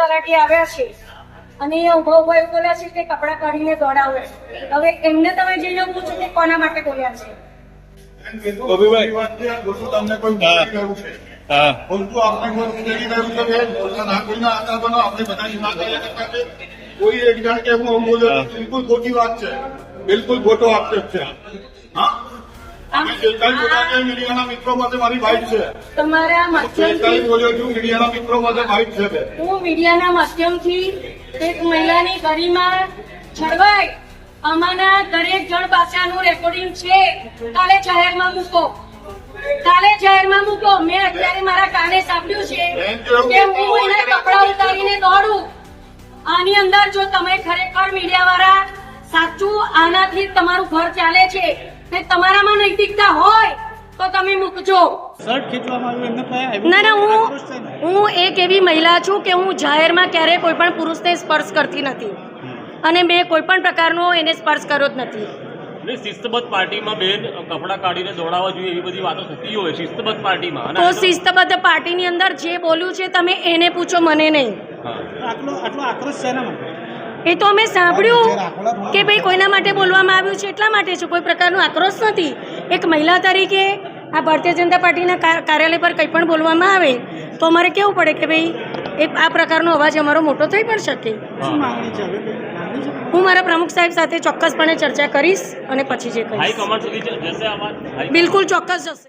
તલાટી આવ્યા છે અને એ ઉભો ઉભો એવું બોલ્યા છે કે કપડાં કાઢીને દોડાવે. હવે એમને તમે જઈને પૂછો કે કોના માટે બોલ્યા છે. તમને કોઈ ગયું છે બોલતું આપણે કોઈ ઉમેરી રહ્યું છે બેન બોલતા ના કોઈના આધાર બનો આપણે બધાની ના કર્યા કરતા છે કોઈ એક જણ કે હું બોલ્યો બિલકુલ ખોટી વાત છે બિલકુલ ખોટો આક્ષેપ છે. હા અમે સરકારી બોલ્યા મીડિયાના મિત્રો માટે મારી વાઇફ છે તમારા સરકારી માધ્યમથી બોલ્યો છું મીડિયાના મિત્રો માટે વાઇફ છે બેન. હું મીડિયાના માધ્યમથી એક મહિલાની ગરિમા જળવાય અમારા દરેક જણ પાસે આનું રેકોર્ડિંગ છે. કાલે જાહેરમાં મૂકો મેં અત્યારે મારા કાને સાંભળ્યું છે કે હું એને કપડા ઉતારીને દોડું. આની અંદર જો તમે ખરેખર મીડિયા વાળા સાચું આનાથી તમારું ઘર ચાલે છે ને તમારામાં નૈતિકતા હોય તો તમે મૂકજો. શર્ટ ખેંચવામાં આવ્યું એમને કયા ના હું એક એવી મહિલા છું કે હું જાહેરમાં ક્યારેય કોઈ પણ પુરુષને સ્પર્શ કરતી નથી અને મેં કોઈ પણ પ્રકારનો એને સ્પર્શ કર્યો જ નથી. શિસ્તબદ્ધ પાર્ટીમાં બેન કપડાં કાઢીને દોડાવવા જોઈએ એવી બધી વાતો થતી હોય શિસ્તબદ્ધ પાર્ટીમાં. તો શિસ્તબદ્ધ પાર્ટીની અંદર જે બોલ્યું છે તમે એને પૂછો, મને નહીં. આટલો આક્રોશ શેના માટે? એ તો અમે સાંભળ્યું કે ભાઈ કોઈના માટે બોલવામાં આવ્યું છે એટલા માટે છે, કોઈ પ્રકારનો આક્રોશ નથી. એક મહિલા તરીકે આ ભારતીય જનતા પાર્ટીના કાર્યાલય પર કંઈ પણ બોલવામાં આવે તો અમારે કેવું પડે કે ભાઈ આ પ્રકારનો અવાજ અમારો મોટો થઈ પણ શકે. શું માંગણી છે હવે? હું મારા પ્રમુખ સાહેબ સાથે ચોક્કસપણે ચર્ચા કરીશ અને પછી જે કહીશ હાઈકમાન્ડ સુધી જશે આ વાત? બિલકુલ ચોક્કસ જશે.